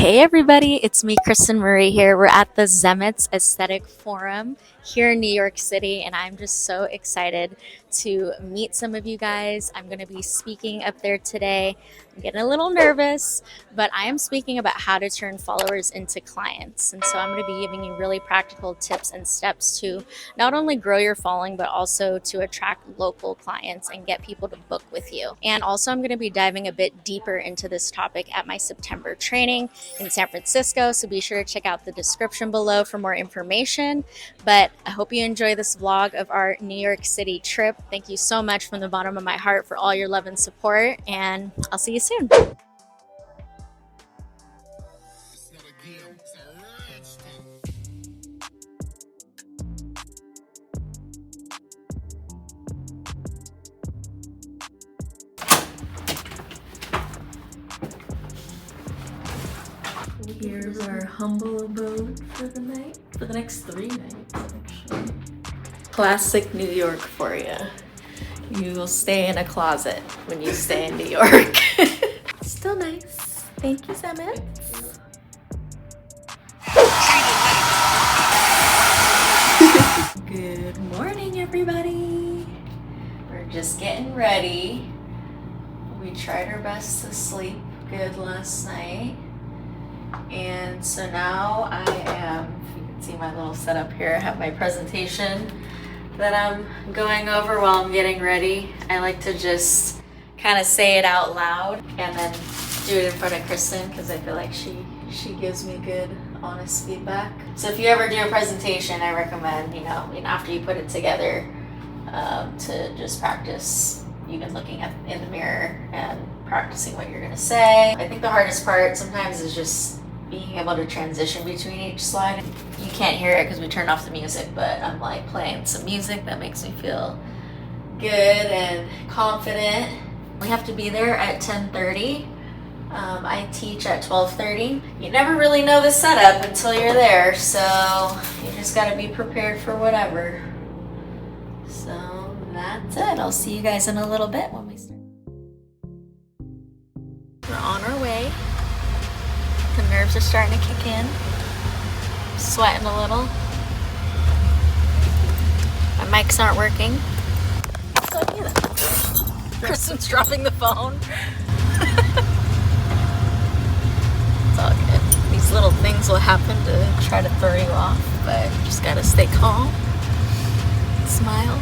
Hey everybody, it's me, Kristen Murray here. We're at the Zemits Aesthetic Forum here in New York City, and I'm just so excited to meet some of you guys. I'm going to be speaking up there today. I'm getting a little nervous, but I am speaking about how to turn followers into clients. And so I'm going to be giving you really practical tips and steps to not only grow your following, but also to attract local clients and get people to book with you. And also I'm going to be diving a bit deeper into this topic at my September training in San Francisco, so be sure to check out the description below for more information. But I hope you enjoy this vlog of our New York City trip. Thank you so much from the bottom of my heart for all your love and support, and I'll see you soon. Here's our humble abode for the night, for the next 3 nights actually. Classic New York for you. You will stay in a closet when you stay in New York. Still nice. Thank you, Zemits. Good morning, everybody. We're just getting ready. We tried our best to sleep good last night. And so now I am, if you can see my little setup here, I have my presentation that I'm going over while I'm getting ready. I like to just kind of say it out loud and then do it in front of Kristen because I feel like she gives me good, honest feedback. So if you ever do a presentation, I recommend, after you put it together, to just practice even looking in the mirror and practicing what you're gonna say. I think the hardest part sometimes is just being able to transition between each slide. You can't hear it because we turned off the music, but I'm like playing some music that makes me feel good and confident. We have to be there at 10:30. I teach at 12:30. You never really know the setup until you're there, so you just gotta be prepared for whatever. So that's it. I'll see you guys in a little bit when we start. We're on our way. The nerves are starting to kick in. I'm sweating a little. My mics aren't working. So Kristen's dropping the phone. It's all good. These little things will happen to try to throw you off, but you just gotta stay calm. Smile.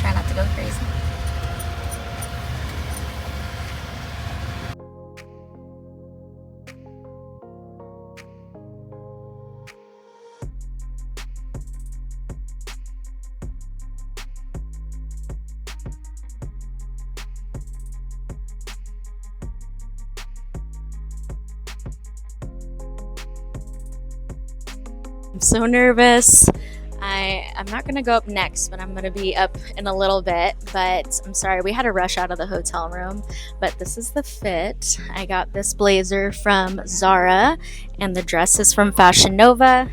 Try not to go crazy. I'm so nervous. I'm not going to go up next, but I'm going to be up in a little bit. But I'm sorry, we had to rush out of the hotel room. But this is the fit. I got this blazer from Zara, and the dress is from Fashion Nova.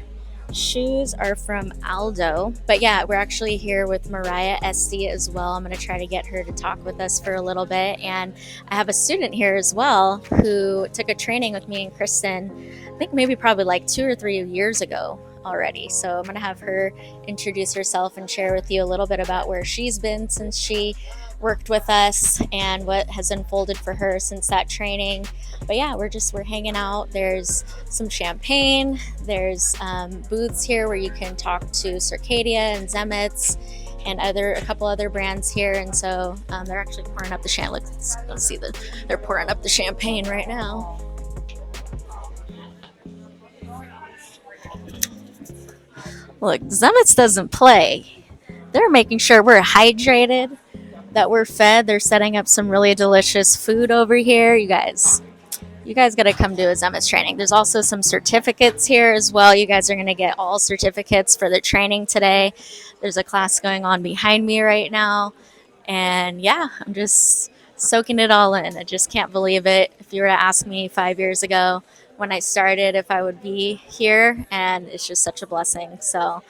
Shoes are from Aldo. But yeah, we're actually here with Mariah ESTI as well. I'm going to try to get her to talk with us for a little bit. And I have a student here as well who took a training with me and Kristen, I think maybe probably like 2 or 3 years ago already. So I'm going to have her introduce herself and share with you a little bit about where she's been since she worked with us and what has unfolded for her since that training. But yeah, we're hanging out. There's some champagne. There's booths here where you can talk to Circadia and Zemits and a couple other brands here. And so they're actually pouring up the champagne. Let's see they're pouring up the champagne right now. Look, Zemits doesn't play. They're making sure we're hydrated, that we're fed. They're setting up some really delicious food over here. You guys got to come do a Zemits training. There's also some certificates here as well. You guys are going to get all certificates for the training today. There's a class going on behind me right now. And yeah, I'm just soaking it all in. I just can't believe it. If you were to ask me 5 years ago when I started if I would be here, and it's just such a blessing. So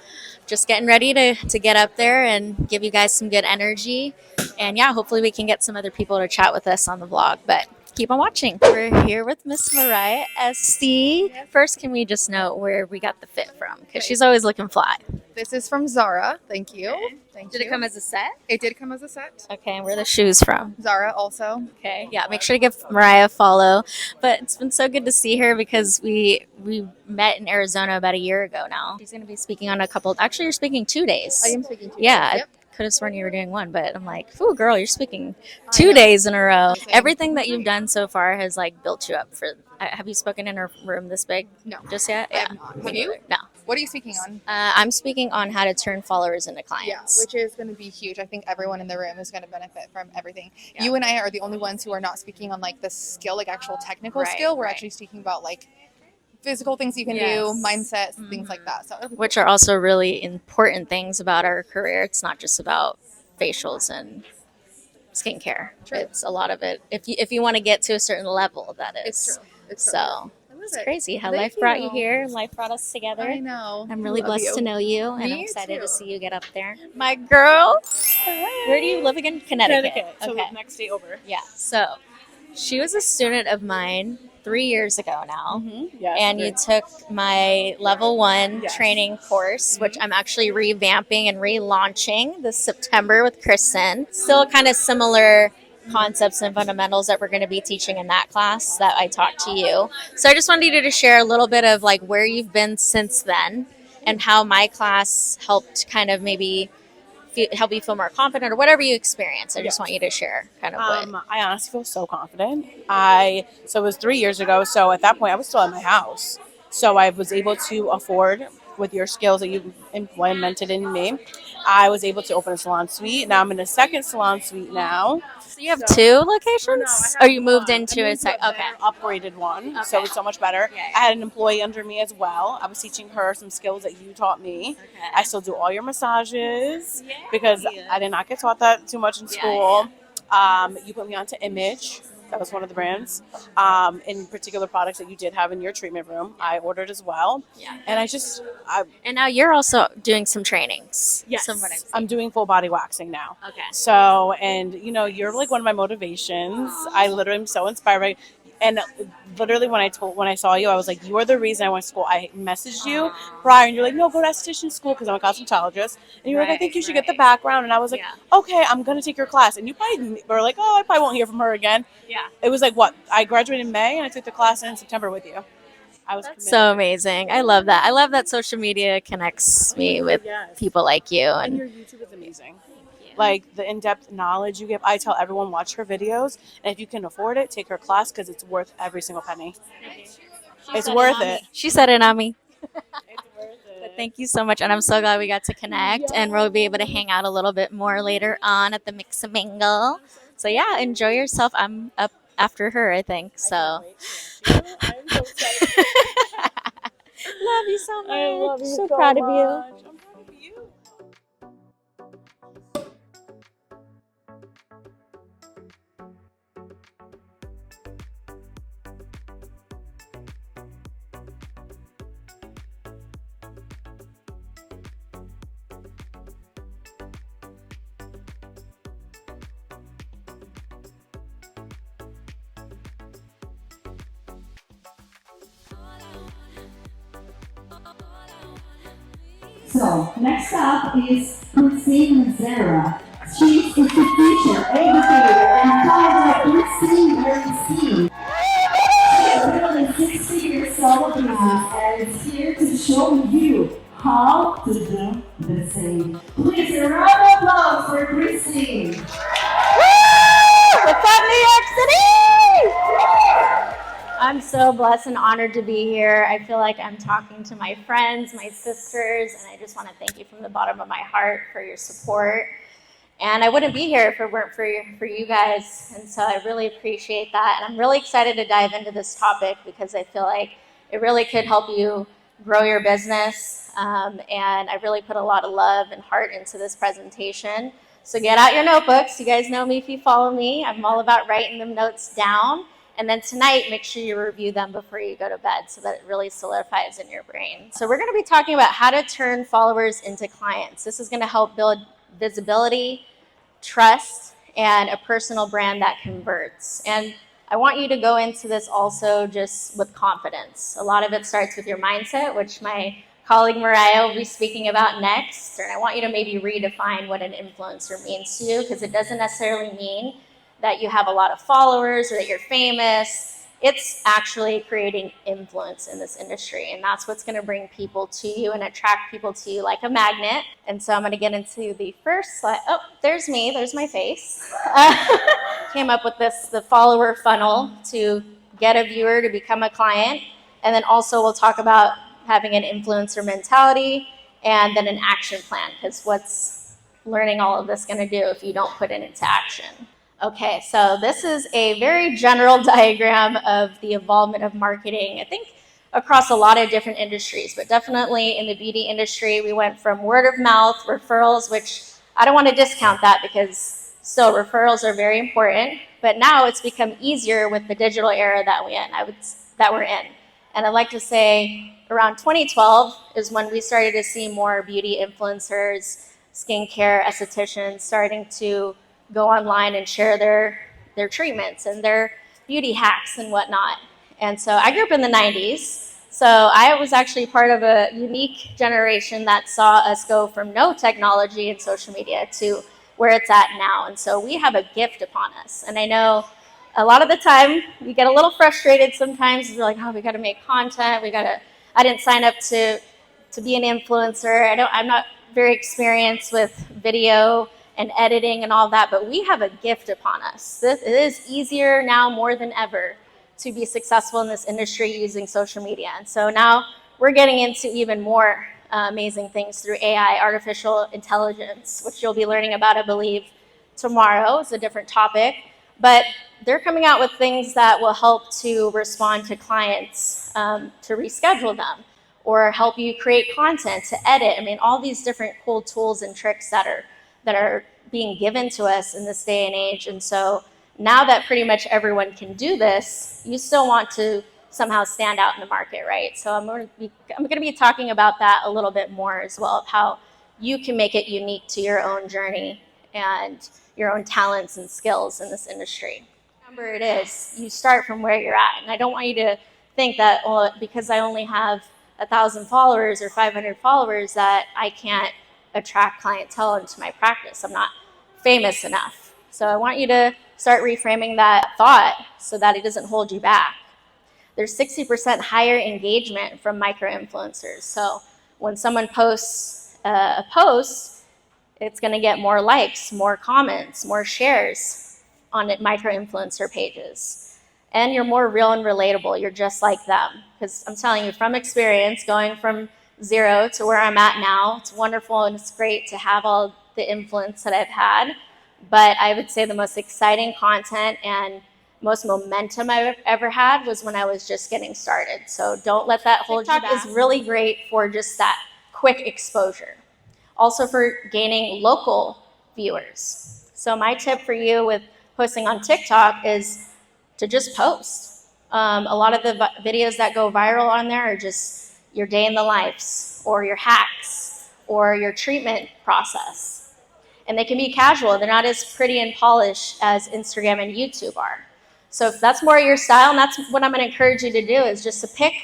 just getting ready to get up there and give you guys some good energy. And yeah, hopefully we can get some other people to chat with us on the vlog. But Keep on watching. We're here with Miss Mariah SC. First, can we just note where we got the fit from? Because she's always looking fly. This is from Zara. Thank you. Okay. Thank Did you. it come as a set? It did come as a set. Okay, and where are the shoes from? Zara also. Okay, yeah, make sure to give Mariah a follow. But it's been so good to see her because we met in Arizona about a year ago now. She's going to be speaking on a couple. Actually, you're speaking 2 days. I am speaking to you. Yeah, Yep. I could have sworn you were doing one, but I'm like, "Ooh, girl, you're speaking 2 days in a row." Everything that you've done so far has like built you up for. Have you spoken in a room this big? No. Just yet? I have not. Have you? No. What are you speaking on? I'm speaking on how to turn followers into clients. Which is going to be huge. I think everyone in the room is going to benefit from everything. Yeah. You and I are the only ones who are not speaking on like the skill, like actual technical skill. We're actually speaking about like physical things you can do, mindsets, things like that. So which are also really important things about our career. It's not just about facials and skincare. True. It's a lot of it. If you want to get to a certain level, that is. it's true. It's true. So it's crazy how Thank life brought you you. here. Life brought us together. I know. I'm really I love blessed you. to know you, and Me I'm excited too. to see you get up there. My girl. Where do you live again? Connecticut. So Okay. next day over. Yeah. So she was a student of mine 3 years ago now. Yes. And you took my level 1 Yes. training course, which I'm actually revamping and relaunching this September with Kristen. Still kind of similar concepts and fundamentals that we're going to be teaching in that class that I taught to you. So I just wanted you to share a little bit of like where you've been since then and how my class helped kind of maybe help you feel more confident or whatever you experience. I just want you to share kind of what. I honestly feel so confident. So it was 3 years ago. So at that point, I was still at my house. So I was able to afford, with your skills that you implemented in me, I was able to open a salon suite. Now I'm in a second salon suite now. So you have 2 locations? Or you moved into a better, upgraded one. So Okay. it's so much better. Yeah. I had an employee under me as well. I was teaching her some skills that you taught me. Okay. I still do all your massages Yay. because I did not get taught that too much in school. You put me onto Image. That was one of the brands. In particular products that you did have in your treatment room, I ordered as well. Yeah. And And now you're also doing some trainings. yes, From what I've seen. I'm doing full body waxing now. Okay. So, and you're like one of my motivations. I literally am so inspired. And literally when I saw you, I was like, you are the reason I went to school. I messaged you prior and you're like, no, go to esthetician school because I'm a cosmetologist. And you were like, I think you should get the background. And I was like, okay, I'm going to take your class. And you probably were like, oh, I probably won't hear from her again. Yeah. It was like, what? I graduated in May and I took the class in September with you. I was committed. So amazing. I love that. I love that social media connects me with Yes. people like you. And your YouTube is amazing. Like the in-depth knowledge you give. I tell everyone, watch her videos. And if you can afford it, take her class because it's worth every single penny. It's worth it. She said it on me. It's worth it. But thank you so much. And I'm so glad we got to connect. And we'll be able to hang out a little bit more later on at the Mix and Mingle. So yeah, enjoy yourself. I'm up after her, I think. So I'm so excited. love you so much. I love you so so proud of you. much. I'm proud of you. So, next up is Kristen Zara. She's a teacher, educator, and founder of Kristen Learning. She's nearly 60 years old now and is here to show you how to do the same. Please, a round of applause for Kristen. What's up, New York City? I'm so blessed and honored to be here. I feel like I'm talking to my friends, my sisters, and I just want to thank you from the bottom of my heart for your support. And I wouldn't be here if it weren't for you guys, and so I really appreciate that. And I'm really excited to dive into this topic because I feel like it really could help you grow your business, and I really put a lot of love and heart into this presentation. So get out your notebooks. You guys know me if you follow me. I'm all about writing them notes down. And then tonight, make sure you review them before you go to bed so that it really solidifies in your brain. So we're going to be talking about how to turn followers into clients. This is going to help build visibility, trust, and a personal brand that converts. And I want you to go into this also just with confidence. A lot of it starts with your mindset, which my colleague Mariah will be speaking about next. And I want you to maybe redefine what an influencer means to you, because it doesn't necessarily mean that you have a lot of followers or that you're famous. It's actually creating influence in this industry, and that's what's going to bring people to you and attract people to you like a magnet. And so I'm going to get into the first slide. Oh, there's me. There's my face. Came up with the follower funnel to get a viewer to become a client, and then also we'll talk about having an influencer mentality and then an action plan, because what's learning all of this going to do if you don't put it into action? Okay, so this is a very general diagram of the involvement of marketing, I think across a lot of different industries, but definitely in the beauty industry, we went from word of mouth, referrals, which I don't want to discount that because still referrals are very important, but now it's become easier with the digital era that we're in. And I'd like to say around 2012 is when we started to see more beauty influencers, skincare estheticians starting to go online and share their treatments and their beauty hacks and whatnot. And so I grew up in the 90s. So I was actually part of a unique generation that saw us go from no technology and social media to where it's at now. And so we have a gift upon us. And I know a lot of the time we get a little frustrated sometimes. We're like, oh, we got to make content. I didn't sign up to be an influencer. I'm not very experienced with video and editing and all that, but we have a gift upon us. It is easier now more than ever to be successful in this industry using social media. And so now we're getting into even more amazing things through AI, artificial intelligence, which you'll be learning about, I believe, tomorrow. It's a different topic, but they're coming out with things that will help to respond to clients, to reschedule them, or help you create content, to edit. I mean, all these different cool tools and tricks that are being given to us in this day and age. And so now that pretty much everyone can do this, you still want to somehow stand out in the market, right? So I'm going to be talking about that a little bit more as well, of how you can make it unique to your own journey and your own talents and skills in this industry. Remember, it is, you start from where you're at. And I don't want you to think that, well, because I only have 1,000 followers or 500 followers that I can't attract clientele into my practice. I'm not famous enough. So I want you to start reframing that thought so that it doesn't hold you back. There's 60% higher engagement from micro-influencers. So when someone posts a post, it's going to get more likes, more comments, more shares on micro-influencer pages. And you're more real and relatable. You're just like them. Because I'm telling you from experience, going from zero to where I'm at now, it's wonderful and it's great to have all the influence that I've had. But I would say the most exciting content and most momentum I've ever had was when I was just getting started. So don't let that hold you back. TikTok is really great for just that quick exposure. Also for gaining local viewers. So my tip for you with posting on TikTok is to just post. A lot of the videos that go viral on there are just your day in the lives or your hacks or your treatment process. And they can be casual. They're not as pretty and polished as Instagram and YouTube are. So if that's more your style, and that's what I'm going to encourage you to do, is just to pick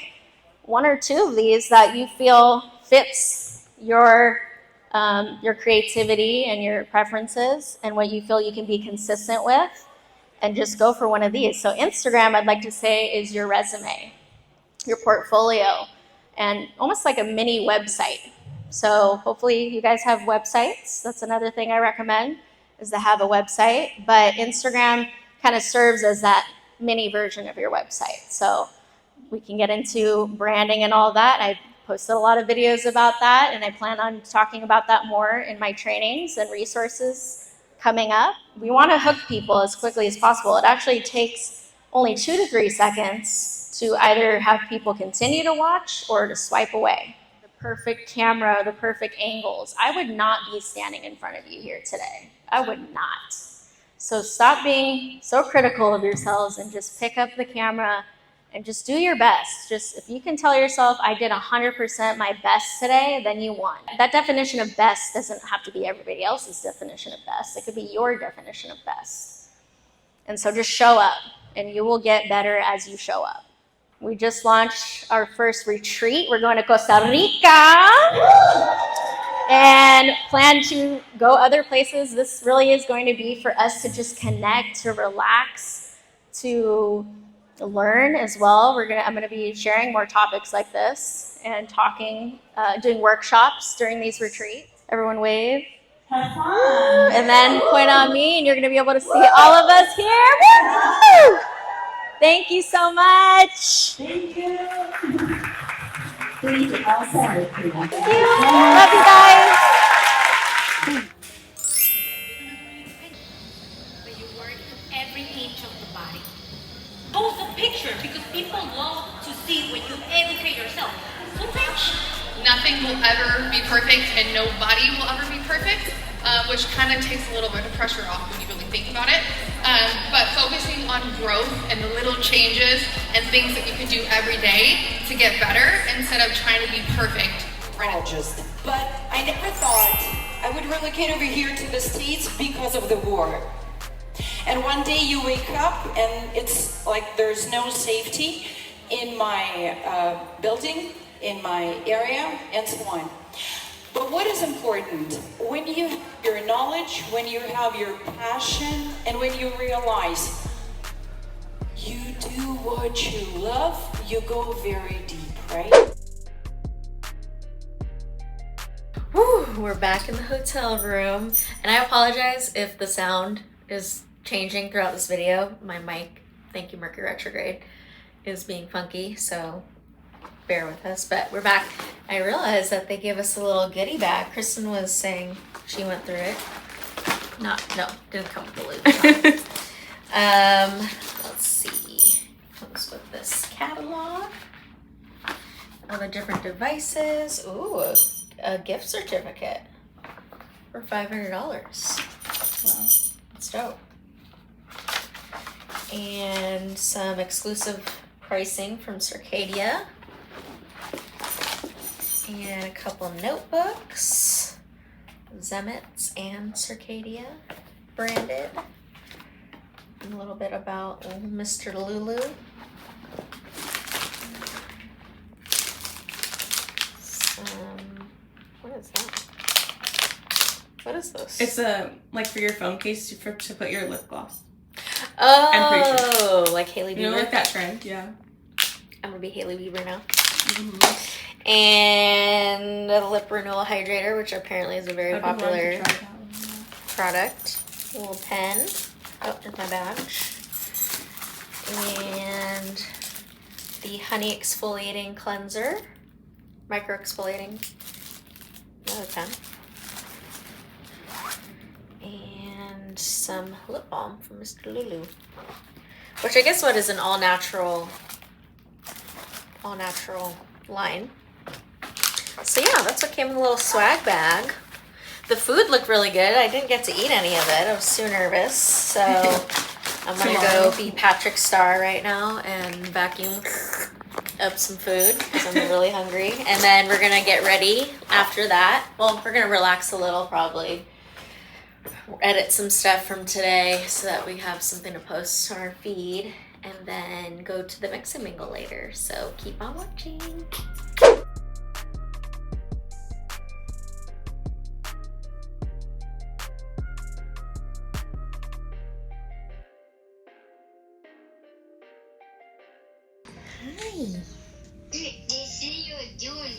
one or two of these that you feel fits your creativity and your preferences and what you feel you can be consistent with, and just go for one of these. So Instagram, I'd like to say, is your resume, your portfolio, and almost like a mini website. So hopefully you guys have websites. That's another thing I recommend, is to have a website. But Instagram kind of serves as that mini version of your website. So we can get into branding and all that. I posted a lot of videos about that, and I plan on talking about that more in my trainings and resources coming up. We want to hook people as quickly as possible. It actually takes only 2 to 3 seconds to either have people continue to watch or to swipe away. The perfect camera, the perfect angles. I would not be standing in front of you here today. I would not. So stop being so critical of yourselves and just pick up the camera and just do your best. Just if you can tell yourself, I did 100% my best today, then you won. That definition of best doesn't have to be everybody else's definition of best. It could be your definition of best. And so just show up. and you will get better as you show up. We just launched our first retreat. We're going to Costa Rica and plan to go other places. This really is going to be for us to just connect, to relax, to learn as well. I'm going to be sharing more topics like this and talking, doing workshops during these retreats. Everyone wave. Have fun. And then point on me, and you're going to be able to see all of us here. Woo! Thank you so much. Thank you. Thank you. I'll send it to you. Thank you. Love you guys. But you work every inch of the body. Post a picture because people love to see when you educate yourself. Footage. Nothing will ever be perfect and nobody will ever be perfect, which kind of takes a little bit of pressure off when you really think about it. But focusing on growth and the little changes and things that you can do every day to get better instead of trying to be perfect. But I never thought I would relocate over here to the States because of the war. And one day you wake up and it's like there's no safety in my building, in my area, and so on. But what is important, when you have your knowledge, when you have your passion, and when you realize you do what you love, you go very deep, right? Whew, we're back in the hotel room, and I apologize if the sound is changing throughout this video. My mic, thank you Mercury retrograde, is being funky, so bear with us. But we're back. I realized that they gave us a little goodie bag. Kristen was saying she went through it. No, didn't come with the loop. Let's see. Comes with this catalog of the different devices. Ooh, a gift certificate for $500. Wow, that's dope. And some exclusive pricing from Circadia. And a couple notebooks, Zemits and Circadia branded. And a little bit about Mr. Lulu. What is that? What is this? It's like for your phone case to put your lip gloss. Oh, like Hailey Bieber. You know, like that trend, yeah. I'm gonna be Hailey Bieber now. Mm-hmm. And a lip renewal hydrator, which apparently is a very popular product. A little pen. Oh, there's my badge. And the honey exfoliating cleanser. Micro exfoliating. Another pen. And some lip balm from Mr. Lulu. Which I guess is an all natural line. So yeah, that's what came in the little swag bag. The food looked really good. I didn't get to eat any of it. I was too nervous. So I'm gonna go be Patrick Star right now and vacuum up some food because I'm really hungry. And then we're gonna get ready after that. Well, we're gonna relax a little probably. Edit some stuff from today so that we have something to post on our feed. And then go to the mix and mingle later. So keep on watching. Hi. They say you're doing.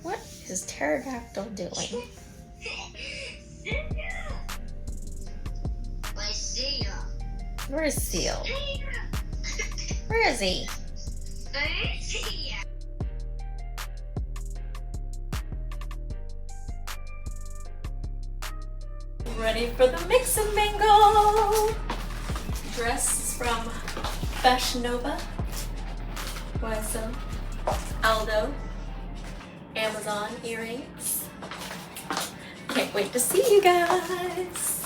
What is Pterodactyl doing? I see ya. Where is Seal? Where is he? I see ya. Ready for the mix and mingle. Dress from Fashion Nova, YSL, Aldo, Amazon earrings. Can't wait to see you guys.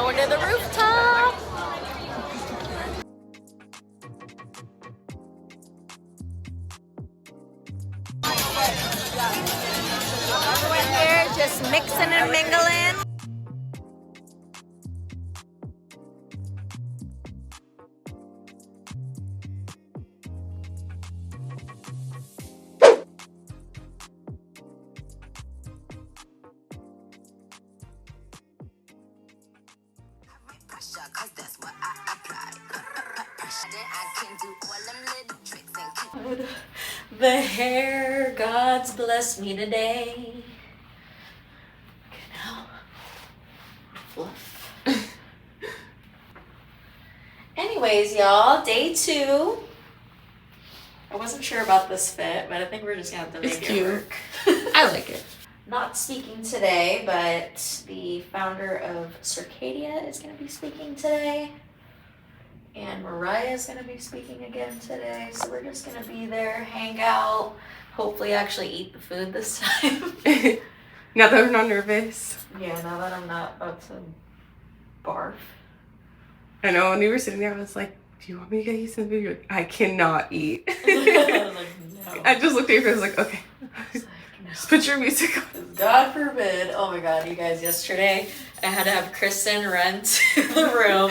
Going to the rooftop. Everyone here just mixing and mingling. The hair gods bless me today. Okay, now fluff. Anyways, y'all, day 2. I wasn't sure about this fit, but I think we're just gonna have to make it work. I like it. Not speaking today, but the founder of Circadia is gonna be speaking today. And Mariah's gonna be speaking again today, so we're just gonna be there, hang out, hopefully actually eat the food this time. Now that I'm not nervous. Yeah, now that I'm not about to barf. I know, when we were sitting there, I was like, do you want me to get you some food? You're like, I cannot eat. I was like, no. I just looked at you and I was like, okay. Like, no. Just put your music on. God forbid. Oh my God, you guys, yesterday I had to have Kristen run to the room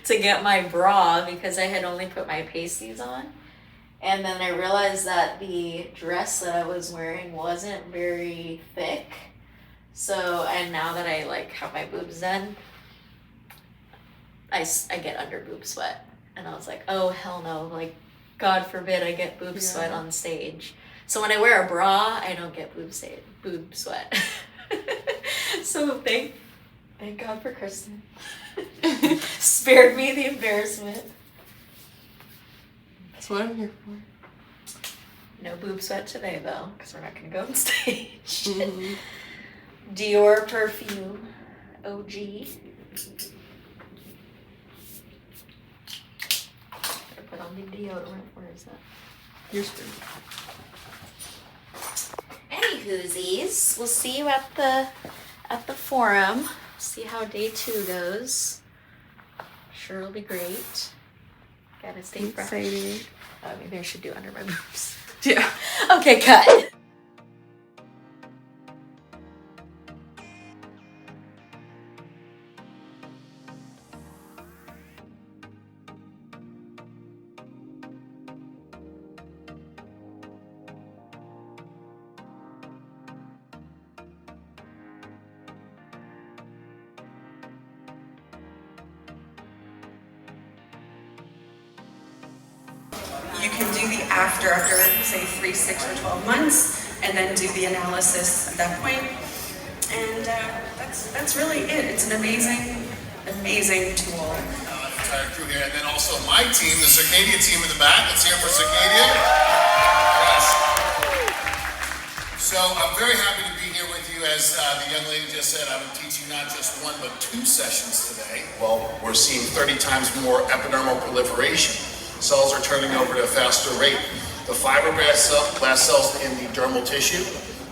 to get my bra because I had only put my pasties on. And then I realized that the dress that I was wearing wasn't very thick. So, and now that I like have my boobs done, I get under boob sweat. And I was like, oh hell no, like God forbid I get boob sweat on stage. So when I wear a bra, I don't get boob sweat. So thank God for Kristen. Spared me the embarrassment. That's what I'm here for. No boob sweat today though, because we're not gonna go on stage. Mm-hmm. Dior perfume, OG. Better put on the deodorant. Where is that? Your spoon. Anywhoosies, we'll see you at the forum. See how day 2 goes. Sure, it'll be great. Gotta stay fresh. Excited. Oh, maybe I should do under my boobs. Yeah. Okay, cut. You can do the after say 3, 6, or 12 months, and then do the analysis at that point. And that's really it. It's an amazing tool. Entire crew here, and then also my team, the Circadia team in the back. Let's hear it for Circadia. Yes. So I'm very happy to be here with you. As the young lady just said, I'm teaching not just 1 but 2 sessions today. Well, we're seeing 30 times more epidermal proliferation. Cells are turning over at a faster rate. The fibroblast cells in the dermal tissue,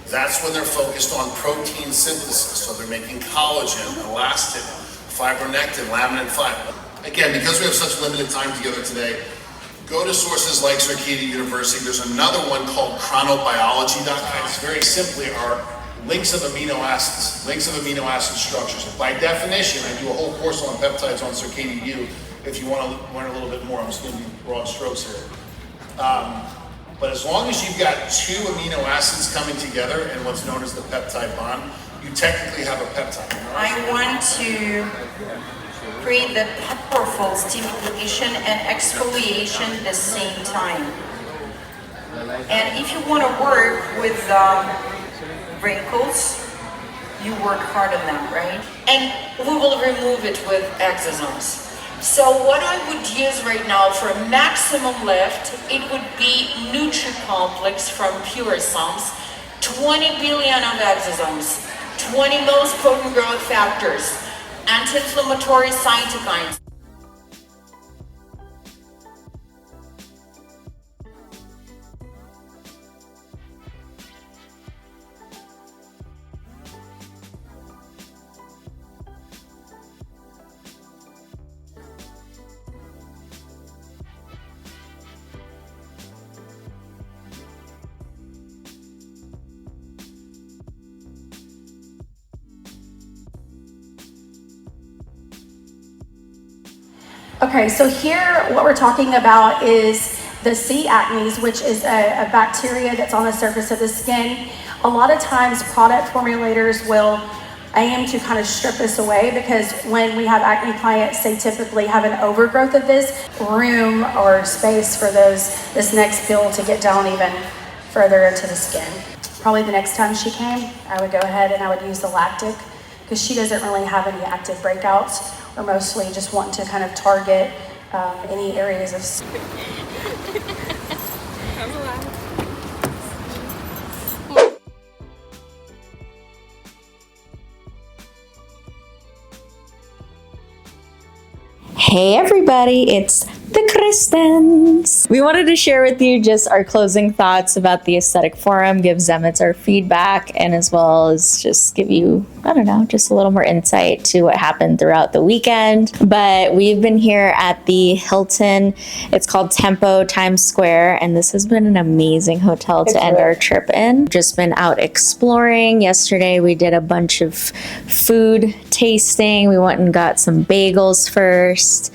that's when they're focused on protein synthesis. So they're making collagen, elastin, fibronectin, laminin fiber. Again, because we have such limited time together today, go to sources like Circadia University. There's another one called chronobiology.com. It's very simply are links of amino acids, links of amino acid structures. And by definition, I do a whole course on peptides on Circadia U. If you want to learn a little bit more, I'm just going to do broad strokes here. But as long as you've got 2 amino acids coming together in what's known as the peptide bond, you technically have a peptide. I want to create the powerful stimulation and exfoliation at the same time. And if you want to work with wrinkles, you work hard on them, right? And we will remove it with exosomes. So what I would use right now for maximum lift, it would be NutriComplex from Puresomes, 20 billion of exosomes, 20 most potent growth factors, anti-inflammatory cytokines. Okay, so here what we're talking about is the C. acnes, which is a bacteria that's on the surface of the skin. A lot of times product formulators will aim to kind of strip this away because when we have acne clients, they typically have an overgrowth of this room or space for this next peel to get down even further into the skin. Probably the next time she came, I would go ahead and I would use the lactic because she doesn't really have any active breakouts. We're mostly just wanting to kind of target any areas of. Hey everybody, it's the Kristens. We wanted to share with you just our closing thoughts about the aesthetic forum, give Zemits our feedback, and as well as just give you, I don't know, just a little more insight to what happened throughout the weekend. But we've been here at the Hilton. It's called Tempo Times Square, and this has been an amazing hotel to end our trip in. Just been out exploring. Yesterday we did a bunch of food tasting. We went and got some bagels first,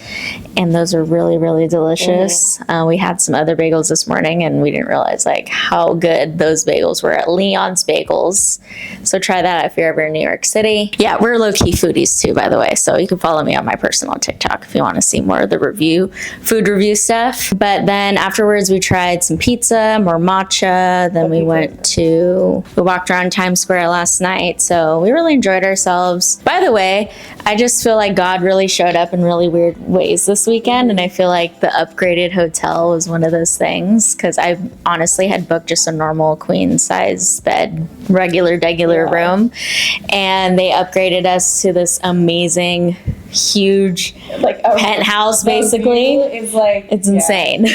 and those are really delicious. We had some other bagels this morning and we didn't realize like how good those bagels were at Leon's Bagels. So try that if you're ever in New York City. Yeah, we're low-key foodies too, by the way. So you can follow me on my personal TikTok if you want to see more of the food review stuff. But then afterwards we tried some pizza, more matcha. Then we walked around Times Square last night. So we really enjoyed ourselves. By the way, I just feel like God really showed up in really weird ways this weekend. And I feel like the upgraded hotel was one of those things because I honestly had booked just a normal queen size bed, regular room, and they upgraded us to this amazing, huge penthouse. Basically, it's insane.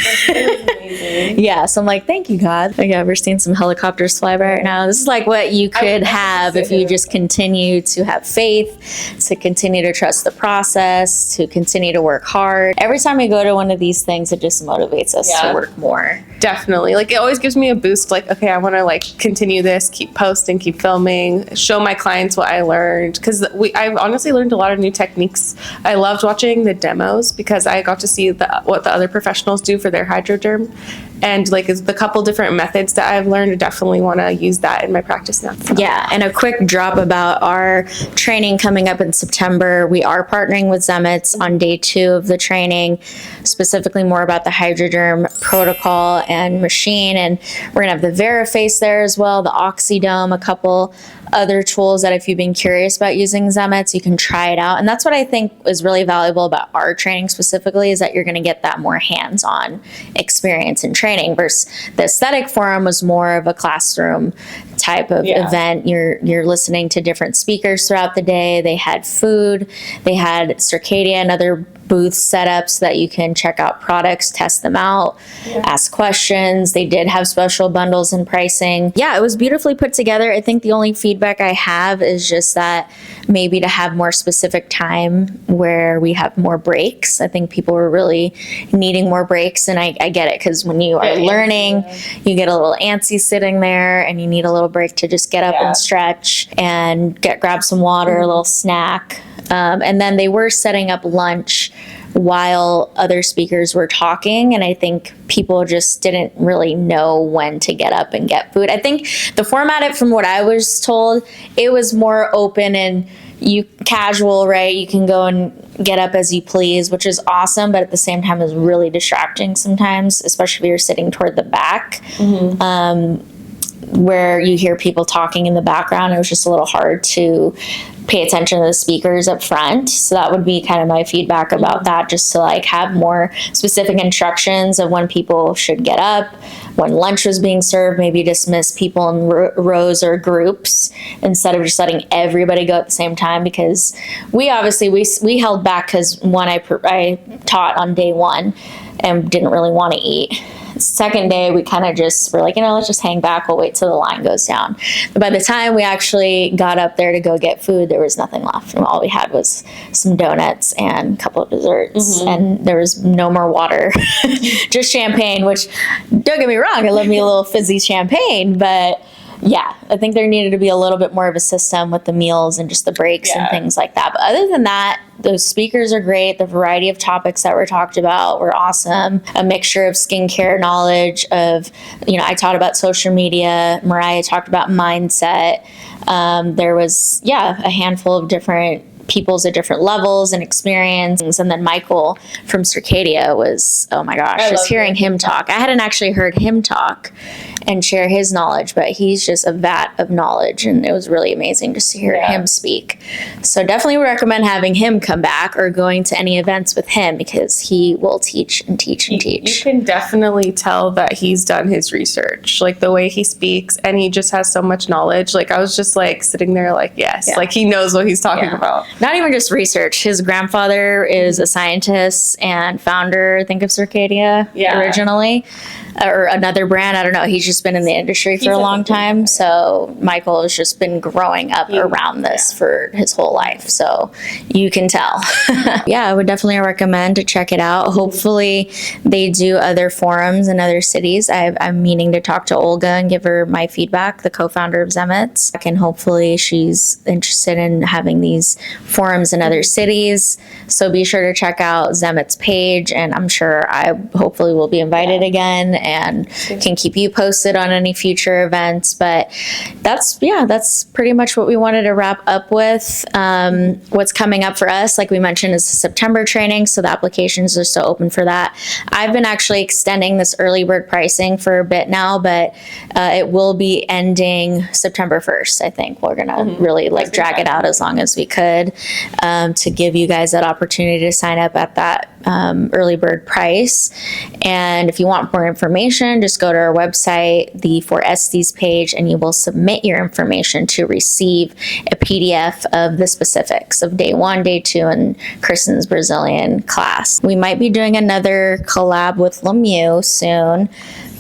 Yeah, so I'm like, thank you, God. Like, I've ever seen some helicopters fly by right now. This is like what you could have if you just continue to have faith, to continue to trust the process, to continue to work hard. Every time we go to one of these things, it just motivates us to work more. Definitely. Like, it always gives me a boost. Like, okay, I want to like continue this, keep posting, keep filming, show my clients what I learned. Because I've honestly learned a lot of new techniques. I loved watching the demos because I got to see what the other professionals do for their hydroderm. And like the couple different methods that I've learned, I definitely want to use that in my practice now. Yeah, and a quick drop about our training coming up in September. We are partnering with Zemits on day 2 of the training, specifically more about the hydroderm protocol and machine. And we're gonna have the Veriface there as well, the Oxydome, a couple other tools that if you've been curious about using Zemits, you can try it out. And that's what I think is really valuable about our training specifically, is that you're going to get that more hands-on experience in training versus the aesthetic forum was more of a classroom type of event. You're listening to different speakers throughout the day. They had food, they had Circadia and other booth setups that you can check out products, test them out, ask questions. They did have special bundles and pricing. Yeah, it was beautifully put together. I think the only feedback I have is just that maybe to have more specific time where we have more breaks. I think people were really needing more breaks, and I get it, because when you are learning, you get a little antsy sitting there and you need a little break to just get up and stretch and grab some water, a little snack. And then they were setting up lunch while other speakers were talking, and I think people just didn't really know when to get up and get food. I think the format, from what I was told, it was more open and casual, right? You can go and get up as you please, which is awesome, but at the same time is really distracting sometimes, especially if you're sitting toward the back. Where you hear people talking in the background. It was just a little hard to pay attention to the speakers up front. So that would be kind of my feedback about that, just to like have more specific instructions of when people should get up, when lunch was being served, maybe dismiss people in rows or groups instead of just letting everybody go at the same time, because we obviously we held back because I taught on day 1 and didn't really want to eat. Second day, we kind of just were like, let's just hang back. We'll wait till the line goes down. But by the time we actually got up there to go get food, there was nothing left. And all we had was some donuts and a couple of desserts. And there was no more water, just champagne, which, don't get me wrong, I love me a little fizzy champagne. But yeah, I think there needed to be a little bit more of a system with the meals and just the breaks and things like that. But other than that, those speakers are great. The variety of topics that were talked about were awesome. A mixture of skincare knowledge of, I taught about social media. Mariah talked about mindset. There was, a handful of different peoples at different levels and experience. And then Michael from Circadia was, oh my gosh, just hearing him talk. I hadn't actually heard him talk and share his knowledge, but he's just a vat of knowledge, and it was really amazing just to hear him speak. So definitely recommend having him come back or going to any events with him, because he will teach and teach and teach. You can definitely tell that he's done his research, like the way he speaks, and he just has so much knowledge. Like I was just like sitting there like, yes, like he knows what he's talking about. Not even just research. His grandfather is a scientist and founder, I think, of Circadia originally, or another brand. I don't know. He's just been in the industry for a long time. So Michael has just been growing up around this for his whole life. So you can tell. I would definitely recommend to check it out. Hopefully they do other forums in other cities. I'm meaning to talk to Olga and give her my feedback, the co-founder of Zemits. And hopefully she's interested in having these forums in other cities. So be sure to check out Zemits' page, and I'm sure I hopefully will be invited again and can keep you posted on any future events. But that's pretty much what we wanted to wrap up with. What's coming up for us, like we mentioned, is the September training, so the applications are still open for that. I've been actually extending this early bird pricing for a bit now, but it will be ending September 1st. I think we're gonna really drag it out as long as we could, to give you guys that opportunity to sign up at that early bird price. And if you want more information, just go to our website, the For ESTIs page, and you will submit your information to receive a PDF of the specifics of day 1, day 2, and Kristen's Brazilian class. We might be doing another collab with Lemieux soon,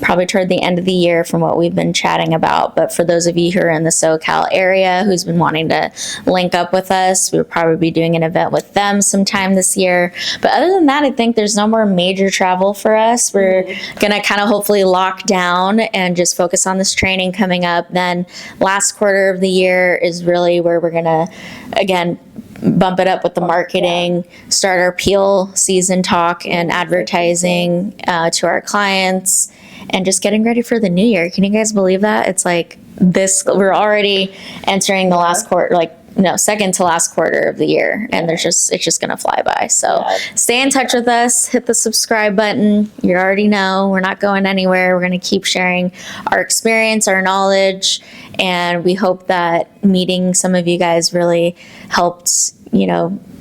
probably toward the end of the year from what we've been chatting about. But for those of you who are in the SoCal area who's been wanting to link up with us, we'll probably be doing an event with them sometime this year. But other than that, I think there's no more major travel for us. We're going to kind of hopefully lock down and just focus on this training coming up. Then last quarter of the year is really where we're going to, again, bump it up with the marketing, start our peel season talk and advertising to our clients, and just getting ready for the new year. Can you guys believe that? It's like this, we're already entering the last quarter, second to last quarter of the year, and it's just gonna fly by. So stay in touch with us, hit the subscribe button. You already know we're not going anywhere. We're gonna keep sharing our experience, our knowledge, and we hope that meeting some of you guys really helped,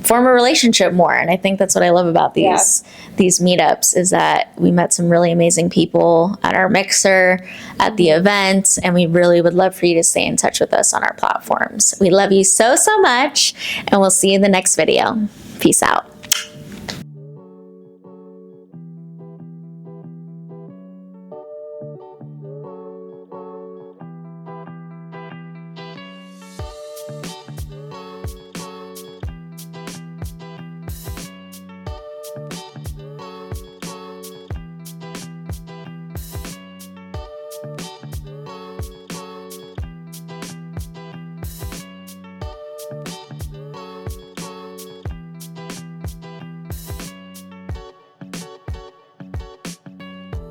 form a relationship more. And I think that's what I love about these meetups, is that we met some really amazing people at our mixer, at the event, and we really would love for you to stay in touch with us on our platforms. We love you so much, and we'll see you in the next video. Peace out.